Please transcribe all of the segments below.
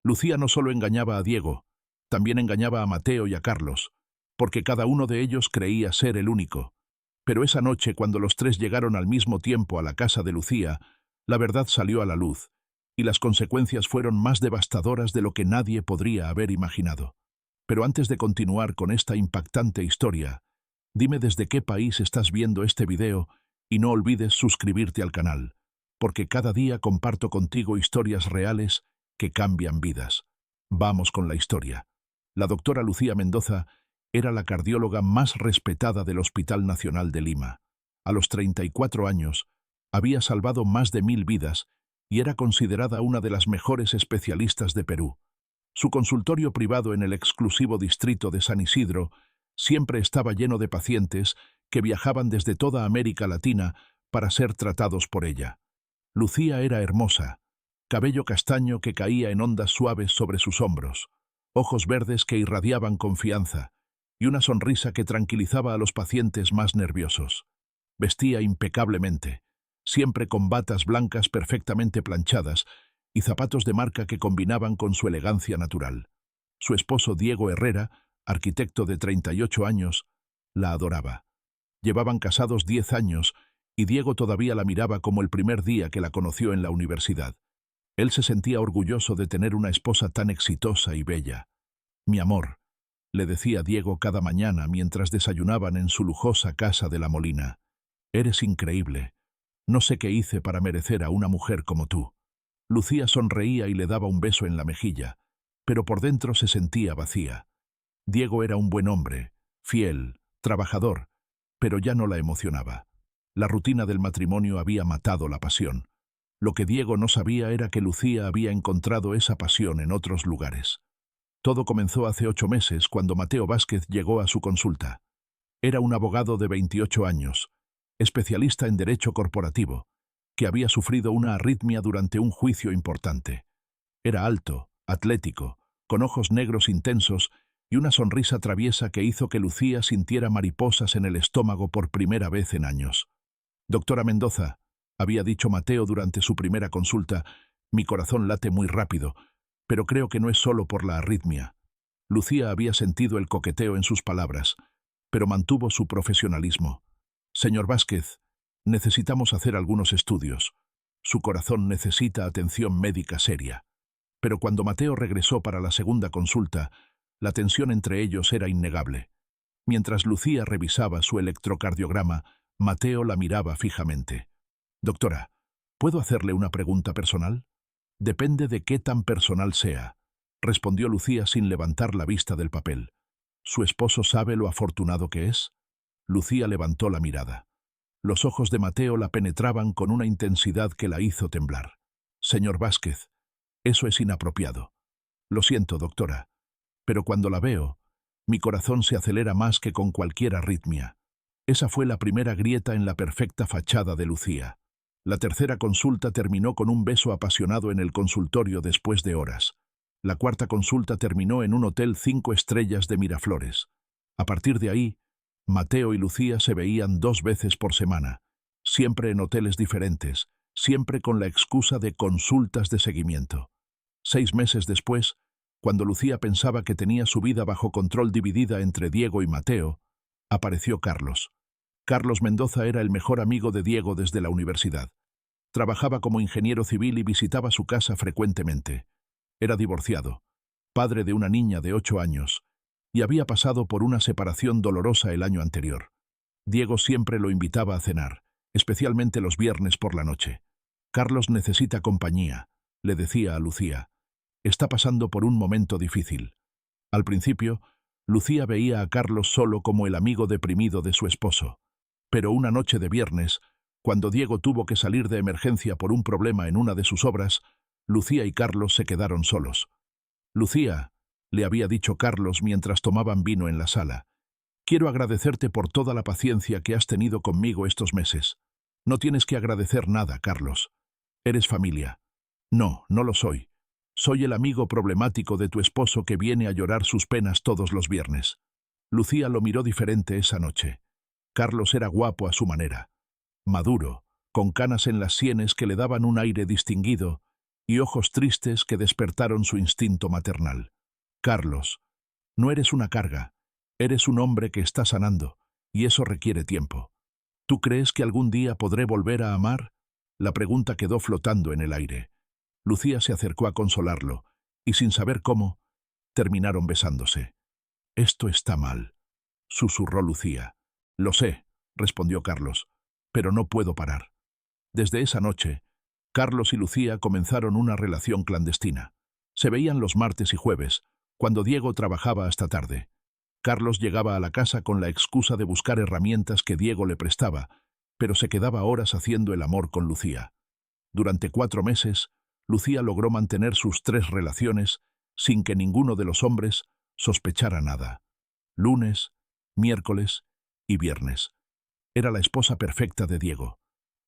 Lucía no solo engañaba a Diego, también engañaba a Mateo y a Carlos, porque cada uno de ellos creía ser el único. Pero esa noche, cuando los tres llegaron al mismo tiempo a la casa de Lucía, la verdad salió a la luz, y las consecuencias fueron más devastadoras de lo que nadie podría haber imaginado. Pero antes de continuar con esta impactante historia, dime desde qué país estás viendo este video y no olvides suscribirte al canal, porque cada día comparto contigo historias reales que cambian vidas. Vamos con la historia. La doctora Lucía Mendoza era la cardióloga más respetada del Hospital Nacional de Lima. A los 34 años, había salvado más de 1000 vidas y era considerada una de las mejores especialistas de Perú. Su consultorio privado en el exclusivo distrito de San Isidro siempre estaba lleno de pacientes que viajaban desde toda América Latina para ser tratados por ella. Lucía era hermosa, cabello castaño que caía en ondas suaves sobre sus hombros, ojos verdes que irradiaban confianza y una sonrisa que tranquilizaba a los pacientes más nerviosos. Vestía impecablemente, siempre con batas blancas perfectamente planchadas y zapatos de marca que combinaban con su elegancia natural. Su esposo Diego Herrera, arquitecto de 38 años, la adoraba. Llevaban casados 10 años y Diego todavía la miraba como el primer día que la conoció en la universidad. Él se sentía orgulloso de tener una esposa tan exitosa y bella. «Mi amor», le decía Diego cada mañana mientras desayunaban en su lujosa casa de La Molina. «Eres increíble. No sé qué hice para merecer a una mujer como tú». Lucía sonreía y le daba un beso en la mejilla, pero por dentro se sentía vacía. Diego era un buen hombre, fiel, trabajador, pero ya no la emocionaba. La rutina del matrimonio había matado la pasión. Lo que Diego no sabía era que Lucía había encontrado esa pasión en otros lugares. Todo comenzó hace 8 meses, cuando Mateo Vázquez llegó a su consulta. Era un abogado de 28 años, especialista en derecho corporativo, que había sufrido una arritmia durante un juicio importante. Era alto, atlético, con ojos negros intensos y una sonrisa traviesa que hizo que Lucía sintiera mariposas en el estómago por primera vez en años. «Doctora Mendoza», había dicho Mateo durante su primera consulta, «mi corazón late muy rápido, pero creo que no es solo por la arritmia». Lucía había sentido el coqueteo en sus palabras, pero mantuvo su profesionalismo. «Señor Vázquez, necesitamos hacer algunos estudios. Su corazón necesita atención médica seria». Pero cuando Mateo regresó para la segunda consulta, la tensión entre ellos era innegable. Mientras Lucía revisaba su electrocardiograma, Mateo la miraba fijamente. «Doctora, ¿puedo hacerle una pregunta personal?» «Depende de qué tan personal sea», respondió Lucía sin levantar la vista del papel. «¿Su esposo sabe lo afortunado que es?» Lucía levantó la mirada. Los ojos de Mateo la penetraban con una intensidad que la hizo temblar. «Señor Vázquez, eso es inapropiado. Lo siento, doctora, pero cuando la veo, mi corazón se acelera más que con cualquier arritmia». Esa fue la primera grieta en la perfecta fachada de Lucía. La tercera consulta terminó con un beso apasionado en el consultorio después de horas. La cuarta consulta terminó en un hotel 5 estrellas de Miraflores. A partir de ahí, Mateo y Lucía se veían 2 veces por semana, siempre en hoteles diferentes, siempre con la excusa de consultas de seguimiento. 6 meses después, cuando Lucía pensaba que tenía su vida bajo control dividida entre Diego y Mateo, apareció Carlos. Carlos Mendoza era el mejor amigo de Diego desde la universidad. Trabajaba como ingeniero civil y visitaba su casa frecuentemente. Era divorciado, padre de una niña de 8 años, y había pasado por una separación dolorosa el año anterior. Diego siempre lo invitaba a cenar, especialmente los viernes por la noche. «Carlos necesita compañía», le decía a Lucía. «Está pasando por un momento difícil». Al principio, Lucía veía a Carlos solo como el amigo deprimido de su esposo. Pero una noche de viernes, cuando Diego tuvo que salir de emergencia por un problema en una de sus obras, Lucía y Carlos se quedaron solos. «Lucía», le había dicho Carlos mientras tomaban vino en la sala, «quiero agradecerte por toda la paciencia que has tenido conmigo estos meses». «No tienes que agradecer nada, Carlos. Eres familia». «No, no lo soy. Soy el amigo problemático de tu esposo que viene a llorar sus penas todos los viernes». Lucía lo miró diferente esa noche. Carlos era guapo a su manera, maduro, con canas en las sienes que le daban un aire distinguido, y ojos tristes que despertaron su instinto maternal. Carlos, no eres una carga, eres un hombre que está sanando, y eso requiere tiempo. ¿Tú crees que algún día podré volver a amar? La pregunta quedó flotando en el aire. Lucía se acercó a consolarlo, y sin saber cómo, terminaron besándose. Esto está mal, susurró Lucía. Lo sé, respondió Carlos, pero no puedo parar. Desde esa noche, Carlos y Lucía comenzaron una relación clandestina. Se veían los martes y jueves, cuando Diego trabajaba hasta tarde. Carlos llegaba a la casa con la excusa de buscar herramientas que Diego le prestaba, pero se quedaba horas haciendo el amor con Lucía. Durante 4 meses, Lucía logró mantener sus 3 relaciones sin que ninguno de los hombres sospechara nada. Lunes, miércoles y viernes. Era la esposa perfecta de Diego.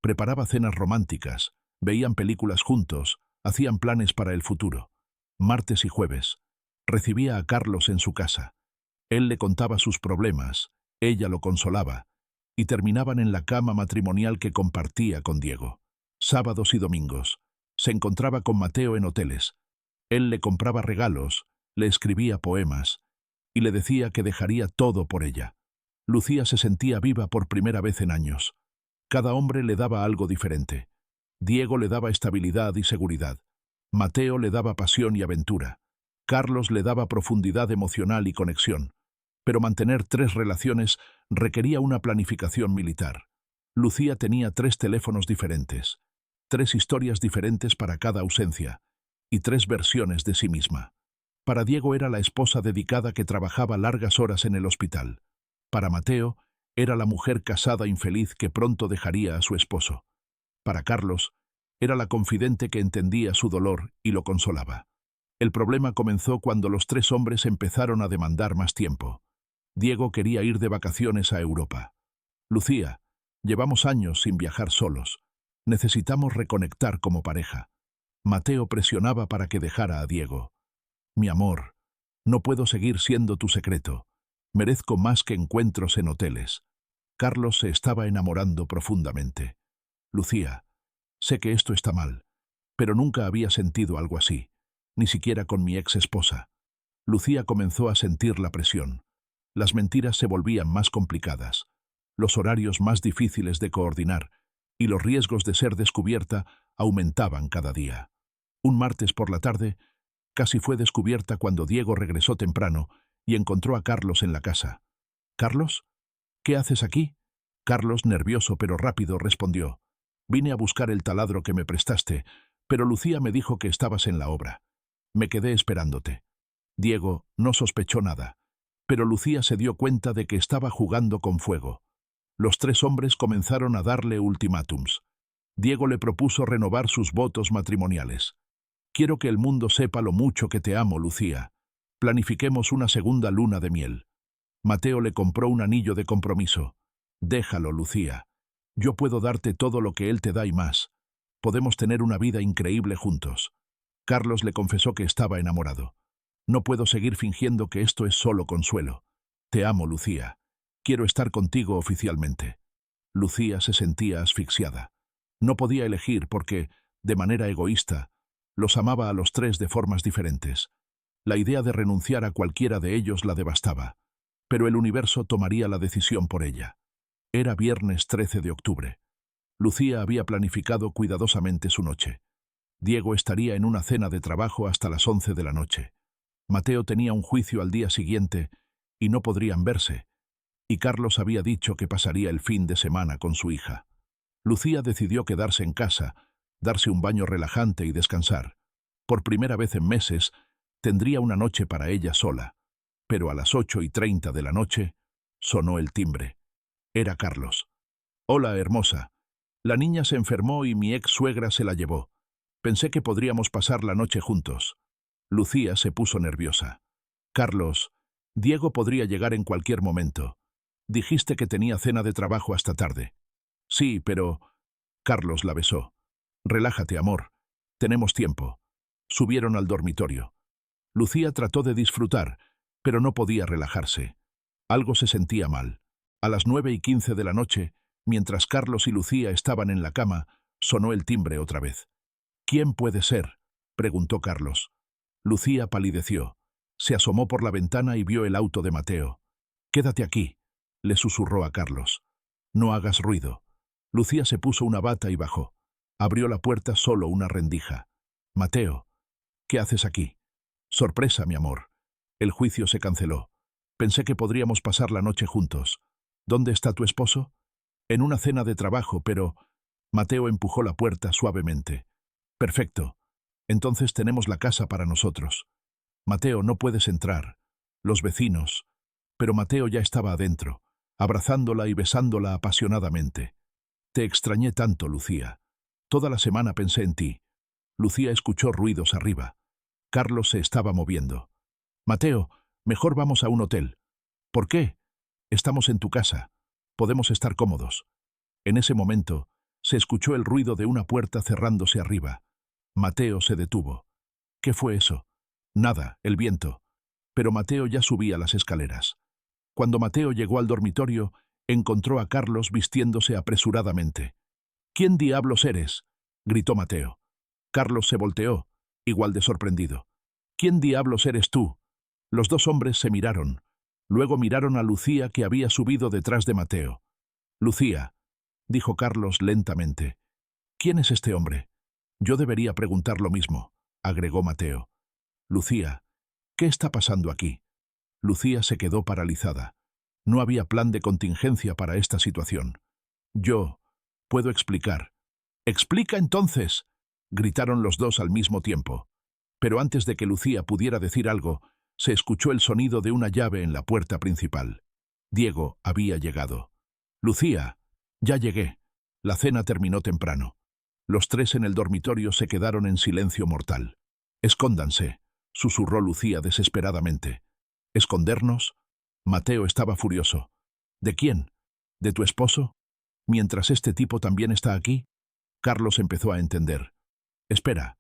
Preparaba cenas románticas, veían películas juntos, hacían planes para el futuro. Martes y jueves. Recibía a Carlos en su casa. Él le contaba sus problemas, ella lo consolaba, y terminaban en la cama matrimonial que compartía con Diego. Sábados y domingos. Se encontraba con Mateo en hoteles. Él le compraba regalos, le escribía poemas, y le decía que dejaría todo por ella. Lucía se sentía viva por primera vez en años. Cada hombre le daba algo diferente. Diego le daba estabilidad y seguridad. Mateo le daba pasión y aventura. Carlos le daba profundidad emocional y conexión. Pero mantener 3 relaciones requería una planificación militar. Lucía tenía 3 teléfonos diferentes, 3 historias diferentes para cada ausencia, y 3 versiones de sí misma. Para Diego era la esposa dedicada que trabajaba largas horas en el hospital. Para Mateo, era la mujer casada infeliz que pronto dejaría a su esposo. Para Carlos, era la confidente que entendía su dolor y lo consolaba. El problema comenzó cuando los 3 hombres empezaron a demandar más tiempo. Diego quería ir de vacaciones a Europa. Lucía, llevamos años sin viajar solos. Necesitamos reconectar como pareja. Mateo presionaba para que dejara a Diego. Mi amor, no puedo seguir siendo tu secreto. Merezco más que encuentros en hoteles. Carlos se estaba enamorando profundamente. Lucía, sé que esto está mal, pero nunca había sentido algo así, ni siquiera con mi ex esposa. Lucía comenzó a sentir la presión. Las mentiras se volvían más complicadas, los horarios más difíciles de coordinar, y los riesgos de ser descubierta aumentaban cada día. Un martes por la tarde, casi fue descubierta cuando Diego regresó temprano y encontró a Carlos en la casa. «¿Carlos? ¿Qué haces aquí?» Carlos, nervioso pero rápido, respondió. «Vine a buscar el taladro que me prestaste, pero Lucía me dijo que estabas en la obra. Me quedé esperándote». Diego no sospechó nada, pero Lucía se dio cuenta de que estaba jugando con fuego. Los 3 hombres comenzaron a darle ultimátums. Diego le propuso renovar sus votos matrimoniales. «Quiero que el mundo sepa lo mucho que te amo, Lucía. Planifiquemos una segunda luna de miel». Mateo le compró un anillo de compromiso. «Déjalo, Lucía. Yo puedo darte todo lo que él te da y más. Podemos tener una vida increíble juntos». Carlos le confesó que estaba enamorado. «No puedo seguir fingiendo que esto es solo consuelo. Te amo, Lucía. Quiero estar contigo oficialmente». Lucía se sentía asfixiada. No podía elegir porque, de manera egoísta, los amaba a los 3 de formas diferentes. La idea de renunciar a cualquiera de ellos la devastaba, pero el universo tomaría la decisión por ella. Era viernes 13 de octubre. Lucía había planificado cuidadosamente su noche. Diego estaría en una cena de trabajo hasta las 11 de la noche. Mateo tenía un juicio al día siguiente y no podrían verse, y Carlos había dicho que pasaría el fin de semana con su hija. Lucía decidió quedarse en casa, darse un baño relajante y descansar. Por primera vez en meses, tendría una noche para ella sola, pero a las 8:30 de la noche sonó el timbre. Era Carlos. «Hola, hermosa. La niña se enfermó y mi ex suegra se la llevó. Pensé que podríamos pasar la noche juntos». Lucía se puso nerviosa. «Carlos, Diego podría llegar en cualquier momento. Dijiste que tenía cena de trabajo hasta tarde». «Sí, pero...» Carlos la besó. «Relájate, amor. Tenemos tiempo». Subieron al dormitorio. Lucía trató de disfrutar, pero no podía relajarse. Algo se sentía mal. A las 9:15 de la noche, mientras Carlos y Lucía estaban en la cama, sonó el timbre otra vez. «¿Quién puede ser?», preguntó Carlos. Lucía palideció. Se asomó por la ventana y vio el auto de Mateo. «Quédate aquí», le susurró a Carlos. «No hagas ruido». Lucía se puso una bata y bajó. Abrió la puerta solo una rendija. «Mateo, ¿qué haces aquí?» «Sorpresa, mi amor. El juicio se canceló. Pensé que podríamos pasar la noche juntos. ¿Dónde está tu esposo?» «En una cena de trabajo, pero...» Mateo empujó la puerta suavemente. «Perfecto. Entonces tenemos la casa para nosotros». «Mateo, no puedes entrar. Los vecinos...» Pero Mateo ya estaba adentro, abrazándola y besándola apasionadamente. «Te extrañé tanto, Lucía. Toda la semana pensé en ti». Lucía escuchó ruidos arriba. Carlos se estaba moviendo. «Mateo, mejor vamos a un hotel». «¿Por qué?» «Estamos en tu casa. Podemos estar cómodos». En ese momento, se escuchó el ruido de una puerta cerrándose arriba. Mateo se detuvo. «¿Qué fue eso?» «Nada, el viento». Pero Mateo ya subía las escaleras. Cuando Mateo llegó al dormitorio, encontró a Carlos vistiéndose apresuradamente. «¿Quién diablos eres?», gritó Mateo. Carlos se volteó, igual de sorprendido. «¿Quién diablos eres tú?». Los dos hombres se miraron. Luego miraron a Lucía, que había subido detrás de Mateo. «Lucía», dijo Carlos lentamente. «¿Quién es este hombre?». «Yo debería preguntar lo mismo», agregó Mateo. «Lucía, ¿qué está pasando aquí?». Lucía se quedó paralizada. No había plan de contingencia para esta situación. «Yo puedo explicar». «¡Explica entonces!», gritaron los dos al mismo tiempo. Pero antes de que Lucía pudiera decir algo, se escuchó el sonido de una llave en la puerta principal. Diego había llegado. «Lucía, ya llegué». La cena terminó temprano. Los tres en el dormitorio se quedaron en silencio mortal. «Escóndanse», susurró Lucía desesperadamente. «¿Escondernos?». Mateo estaba furioso. «¿De quién? ¿De tu esposo? Mientras este tipo también está aquí». Carlos empezó a entender. «Espera,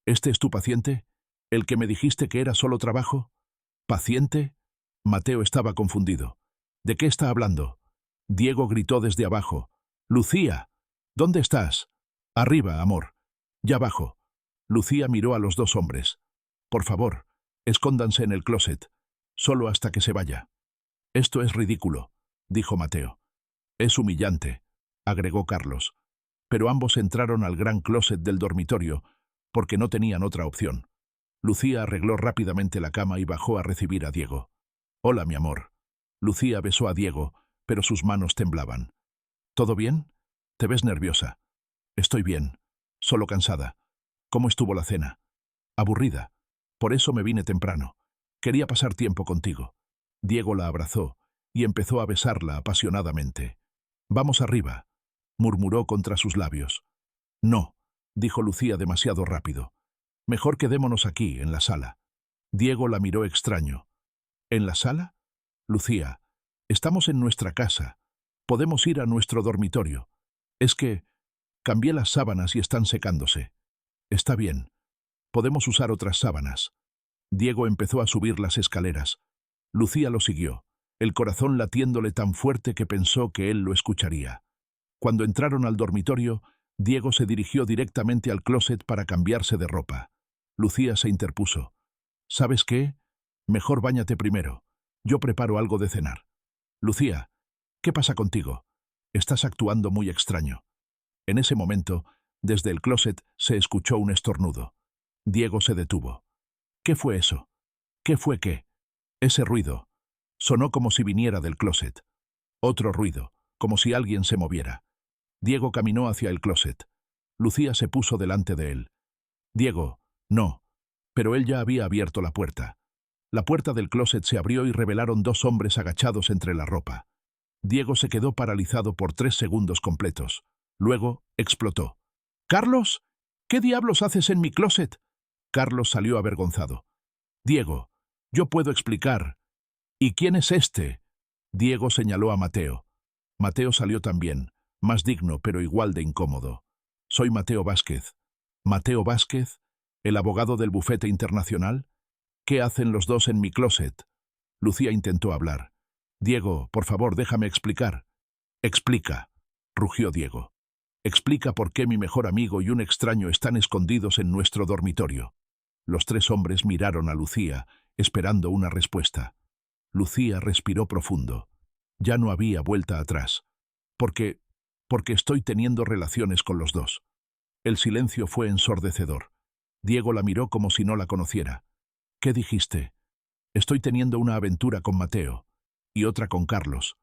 ¿este es tu paciente? ¿El que me dijiste que era solo trabajo?». «¿Paciente?». Mateo estaba confundido. «¿De qué está hablando?». Diego gritó desde abajo. «Lucía, ¿dónde estás?». «Arriba, amor». «Ya bajo». Lucía miró a los dos hombres. «Por favor, escóndanse en el closet, solo hasta que se vaya». «Esto es ridículo», dijo Mateo. «Es humillante», agregó Carlos. Pero ambos entraron al gran closet del dormitorio, porque no tenían otra opción. Lucía arregló rápidamente la cama y bajó a recibir a Diego. «Hola, mi amor». Lucía besó a Diego, pero sus manos temblaban. «¿Todo bien? Te ves nerviosa». «Estoy bien, solo cansada». «¿Cómo estuvo la cena?». «Aburrida. Por eso me vine temprano. Quería pasar tiempo contigo». Diego la abrazó y empezó a besarla apasionadamente. «Vamos arriba», murmuró contra sus labios. «No», dijo Lucía demasiado rápido. «Mejor quedémonos aquí, en la sala». Diego la miró extraño. «¿En la sala?». «Lucía, estamos en nuestra casa. Podemos ir a nuestro dormitorio. Es que cambié las sábanas y están secándose». «Está bien. Podemos usar otras sábanas». Diego empezó a subir las escaleras. Lucía lo siguió, el corazón latiéndole tan fuerte que pensó que él lo escucharía. Cuando entraron al dormitorio, Diego se dirigió directamente al closet para cambiarse de ropa. Lucía se interpuso. «¿Sabes qué? Mejor báñate primero. Yo preparo algo de cenar». «Lucía, ¿qué pasa contigo? Estás actuando muy extraño». En ese momento, desde el closet se escuchó un estornudo. Diego se detuvo. «¿Qué fue eso? ¿Qué fue qué?». «Ese ruido». Sonó como si viniera del closet. Otro ruido, como si alguien se moviera. Diego caminó hacia el closet. Lucía se puso delante de él. «Diego, no». Pero él ya había abierto la puerta. La puerta del closet se abrió y revelaron dos hombres agachados entre la ropa. Diego se quedó paralizado por 3 segundos completos. Luego explotó. «¿Carlos? ¿Qué diablos haces en mi closet?». Carlos salió avergonzado. «Diego, yo puedo explicar». «¿Y quién es este?». Diego señaló a Mateo. Mateo salió también, más digno pero igual de incómodo. «Soy Mateo Vázquez». «¿Mateo Vázquez? ¿El abogado del bufete internacional? ¿Qué hacen los dos en mi closet?». Lucía intentó hablar. «Diego, por favor, déjame explicar». «Explica», rugió Diego. Explica por qué mi mejor amigo y un extraño están escondidos en nuestro dormitorio. Los tres hombres miraron a Lucía, esperando una respuesta. Lucía respiró profundo. Ya no había vuelta atrás. Porque estoy teniendo relaciones con los dos. El silencio fue ensordecedor. Diego la miró como si no la conociera. ¿Qué dijiste? Estoy teniendo una aventura con Mateo. Y otra con Carlos.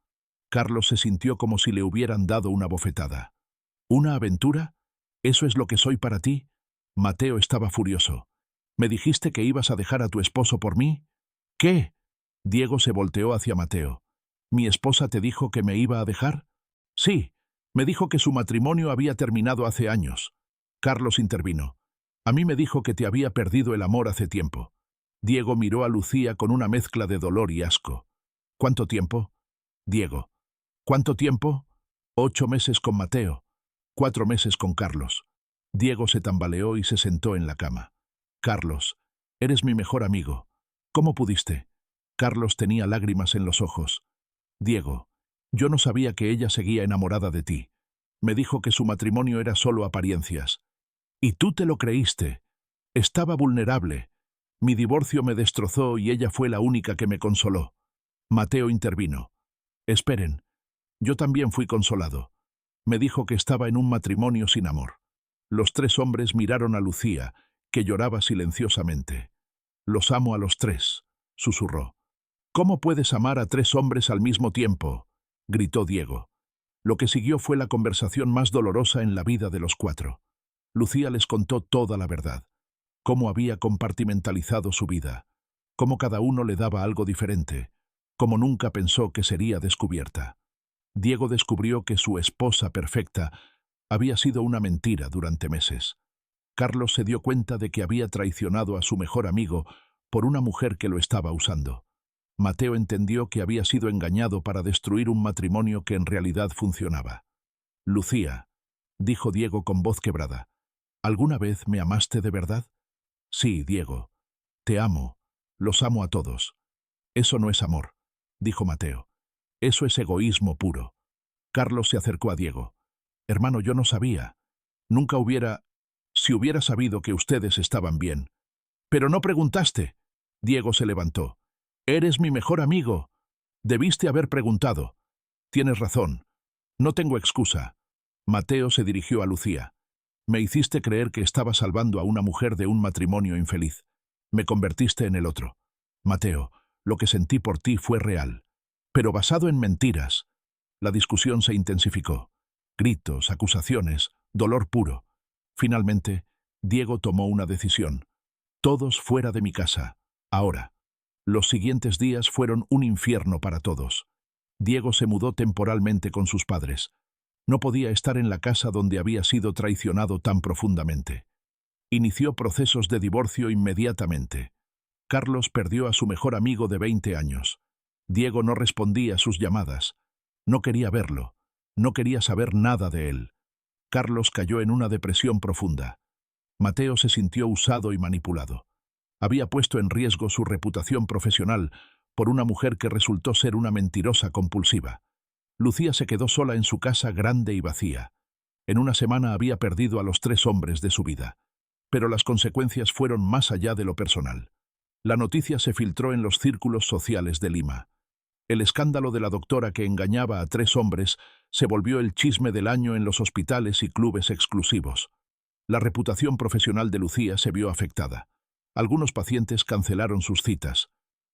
Carlos se sintió como si le hubieran dado una bofetada. ¿Una aventura? ¿Eso es lo que soy para ti? Mateo estaba furioso. ¿Me dijiste que ibas a dejar a tu esposo por mí? ¿Qué? Diego se volteó hacia Mateo. ¿Mi esposa te dijo que me iba a dejar? Sí, me dijo que su matrimonio había terminado hace años. Carlos intervino. A mí me dijo que te había perdido el amor hace tiempo. Diego miró a Lucía con una mezcla de dolor y asco. ¿Cuánto tiempo? Diego. ¿Cuánto tiempo? 8 meses con Mateo. 4 meses con Carlos. Diego se tambaleó y se sentó en la cama. Carlos, eres mi mejor amigo. ¿Cómo pudiste? Carlos tenía lágrimas en los ojos. Diego, yo no sabía que ella seguía enamorada de ti. Me dijo que su matrimonio era solo apariencias. Y tú te lo creíste. Estaba vulnerable. Mi divorcio me destrozó y ella fue la única que me consoló. Mateo intervino. Esperen. Yo también fui consolado. Me dijo que estaba en un matrimonio sin amor. Los tres hombres miraron a Lucía, que lloraba silenciosamente. Los amo a los tres, susurró. ¿Cómo puedes amar a 3 hombres al mismo tiempo? Gritó Diego. Lo que siguió fue la conversación más dolorosa en la vida de los 4. Lucía les contó toda la verdad. Cómo había compartimentalizado su vida. Cómo cada uno le daba algo diferente. Cómo nunca pensó que sería descubierta. Diego descubrió que su esposa perfecta había sido una mentira durante meses. Carlos se dio cuenta de que había traicionado a su mejor amigo por una mujer que lo estaba usando. Mateo entendió que había sido engañado para destruir un matrimonio que en realidad funcionaba. Lucía, dijo Diego con voz quebrada, ¿alguna vez me amaste de verdad? Sí, Diego. Te amo. Los amo a todos. Eso no es amor, dijo Mateo. Eso es egoísmo puro. Carlos se acercó a Diego. Hermano, yo no sabía. Nunca hubiera... Si hubiera sabido que ustedes estaban bien. Pero no preguntaste. Diego se levantó. Eres mi mejor amigo. Debiste haber preguntado. Tienes razón. No tengo excusa. Mateo se dirigió a Lucía. Me hiciste creer que estaba salvando a una mujer de un matrimonio infeliz. Me convertiste en el otro. Mateo, lo que sentí por ti fue real. Pero basado en mentiras. La discusión se intensificó. Gritos, acusaciones, dolor puro. Finalmente, Diego tomó una decisión. Todos fuera de mi casa. Ahora. Los siguientes días fueron un infierno para todos. Diego se mudó temporalmente con sus padres. No podía estar en la casa donde había sido traicionado tan profundamente. Inició procesos de divorcio inmediatamente. Carlos perdió a su mejor amigo de 20 años. Diego no respondía a sus llamadas. No quería verlo. No quería saber nada de él. Carlos cayó en una depresión profunda. Mateo se sintió usado y manipulado. Había puesto en riesgo su reputación profesional por una mujer que resultó ser una mentirosa compulsiva. Lucía se quedó sola en su casa grande y vacía. En una semana había perdido a los 3 hombres de su vida. Pero las consecuencias fueron más allá de lo personal. La noticia se filtró en los círculos sociales de Lima. El escándalo de la doctora que engañaba a 3 hombres se volvió el chisme del año en los hospitales y clubes exclusivos. La reputación profesional de Lucía se vio afectada. Algunos pacientes cancelaron sus citas.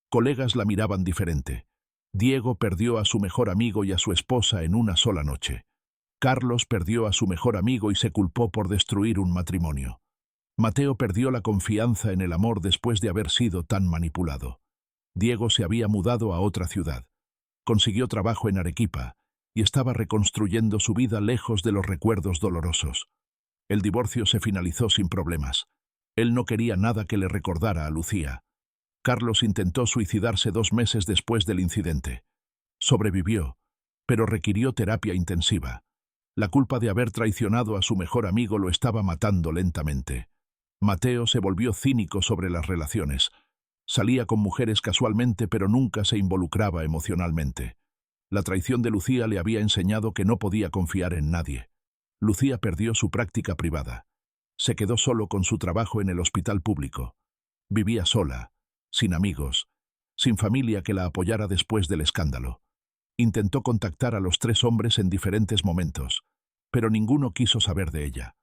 Colegas la miraban diferente. Diego perdió a su mejor amigo y a su esposa en una sola noche. Carlos perdió a su mejor amigo y se culpó por destruir un matrimonio. Mateo perdió la confianza en el amor después de haber sido tan manipulado. Diego se había mudado a otra ciudad. Consiguió trabajo en Arequipa y estaba reconstruyendo su vida lejos de los recuerdos dolorosos. El divorcio se finalizó sin problemas. Él no quería nada que le recordara a Lucía. Carlos intentó suicidarse 2 meses después del incidente. Sobrevivió, pero requirió terapia intensiva. La culpa de haber traicionado a su mejor amigo lo estaba matando lentamente. Mateo se volvió cínico sobre las relaciones. Salía con mujeres casualmente, pero nunca se involucraba emocionalmente. La traición de Lucía le había enseñado que no podía confiar en nadie. Lucía perdió su práctica privada. Se quedó solo con su trabajo en el hospital público. Vivía sola, sin amigos, sin familia que la apoyara después del escándalo. Intentó contactar a los 3 hombres en diferentes momentos, pero ninguno quiso saber de ella.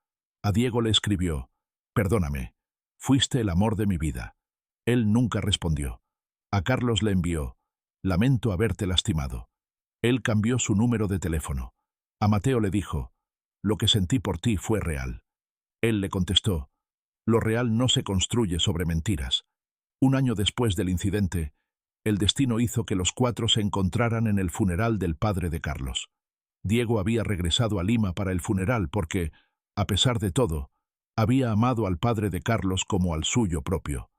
A Diego le escribió: «Perdóname, fuiste el amor de mi vida». Él nunca respondió. A Carlos le envió: «Lamento haberte lastimado». Él cambió su número de teléfono. A Mateo le dijo: «Lo que sentí por ti fue real». Él le contestó: «Lo real no se construye sobre mentiras». Un año después del incidente, el destino hizo que los 4 se encontraran en el funeral del padre de Carlos. Diego había regresado a Lima para el funeral porque, a pesar de todo, había amado al padre de Carlos como al suyo propio.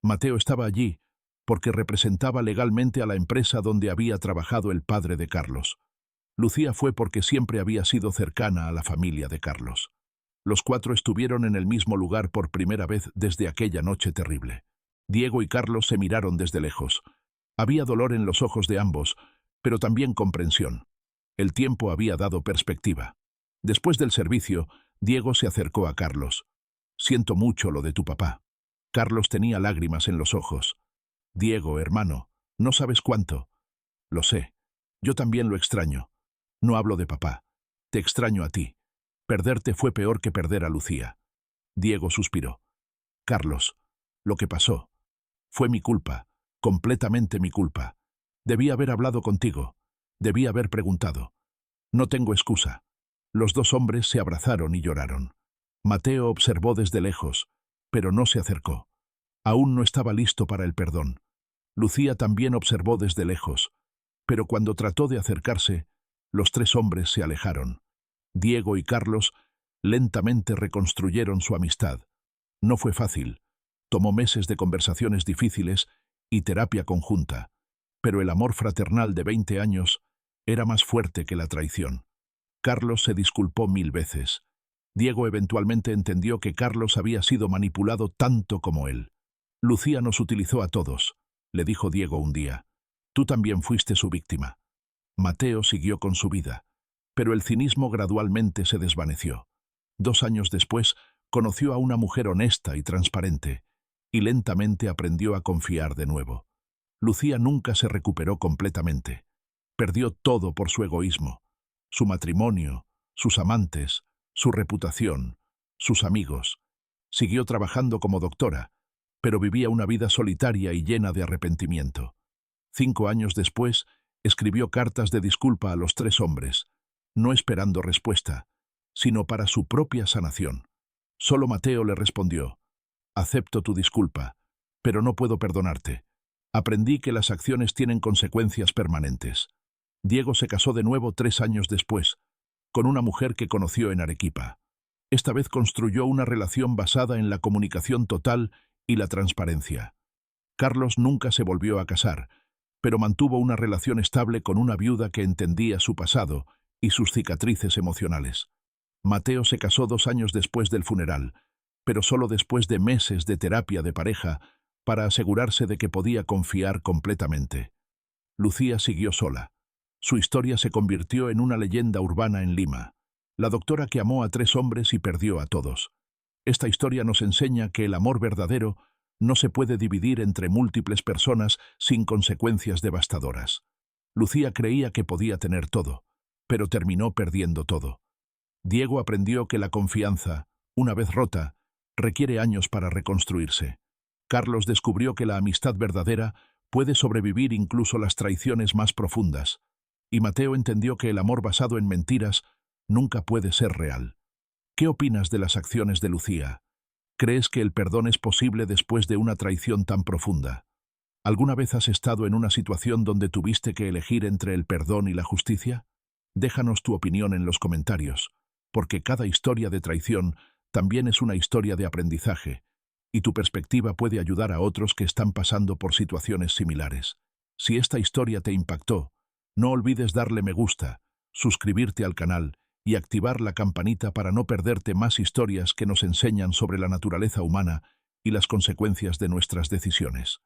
Mateo estaba allí porque representaba legalmente a la empresa donde había trabajado el padre de Carlos. Lucía fue porque siempre había sido cercana a la familia de Carlos. Los 4 estuvieron en el mismo lugar por primera vez desde aquella noche terrible. Diego y Carlos se miraron desde lejos. Había dolor en los ojos de ambos, pero también comprensión. El tiempo había dado perspectiva. Después del servicio, Diego se acercó a Carlos. «Siento mucho lo de tu papá». Carlos tenía lágrimas en los ojos. «Diego, hermano, no sabes cuánto». «Lo sé. Yo también lo extraño. No hablo de papá. Te extraño a ti. Perderte fue peor que perder a Lucía». Diego suspiró. «Carlos, lo que pasó fue mi culpa, completamente mi culpa. Debí haber hablado contigo. Debí haber preguntado. No tengo excusa». Los 2 hombres se abrazaron y lloraron. Mateo observó desde lejos, pero no se acercó. Aún no estaba listo para el perdón. Lucía también observó desde lejos, pero cuando trató de acercarse, los 3 hombres se alejaron. Diego y Carlos lentamente reconstruyeron su amistad. No fue fácil. Tomó meses de conversaciones difíciles y terapia conjunta, pero el amor fraternal de 20 años era más fuerte que la traición. Carlos se disculpó 1000 veces. Diego eventualmente entendió que Carlos había sido manipulado tanto como él. «Lucía nos utilizó a todos», le dijo Diego un día. «Tú también fuiste su víctima». Mateo siguió con su vida, pero el cinismo gradualmente se desvaneció. 2 años después, conoció a una mujer honesta y transparente, y lentamente aprendió a confiar de nuevo. Lucía nunca se recuperó completamente. Perdió todo por su egoísmo: su matrimonio, sus amantes, su reputación, sus amigos. Siguió trabajando como doctora, pero vivía una vida solitaria y llena de arrepentimiento. 5 años después, escribió cartas de disculpa a los 3 hombres, no esperando respuesta, sino para su propia sanación. Solo Mateo le respondió: «Acepto tu disculpa, pero no puedo perdonarte. Aprendí que las acciones tienen consecuencias permanentes». Diego se casó de nuevo 3 años después, con una mujer que conoció en Arequipa. Esta vez construyó una relación basada en la comunicación total y la transparencia. Carlos nunca se volvió a casar, pero mantuvo una relación estable con una viuda que entendía su pasado y sus cicatrices emocionales. Mateo se casó 2 años después del funeral, pero solo después de meses de terapia de pareja para asegurarse de que podía confiar completamente. Lucía siguió sola. Su historia se convirtió en una leyenda urbana en Lima. La doctora que amó a 3 hombres y perdió a todos. Esta historia nos enseña que el amor verdadero no se puede dividir entre múltiples personas sin consecuencias devastadoras. Lucía creía que podía tener todo, pero terminó perdiendo todo. Diego aprendió que la confianza, una vez rota, requiere años para reconstruirse. Carlos descubrió que la amistad verdadera puede sobrevivir incluso las traiciones más profundas. Y Mateo entendió que el amor basado en mentiras nunca puede ser real. ¿Qué opinas de las acciones de Lucía? ¿Crees que el perdón es posible después de una traición tan profunda? ¿Alguna vez has estado en una situación donde tuviste que elegir entre el perdón y la justicia? Déjanos tu opinión en los comentarios, porque cada historia de traición también es una historia de aprendizaje, y tu perspectiva puede ayudar a otros que están pasando por situaciones similares. Si esta historia te impactó, no olvides darle me gusta, suscribirte al canal y activar la campanita para no perderte más historias que nos enseñan sobre la naturaleza humana y las consecuencias de nuestras decisiones.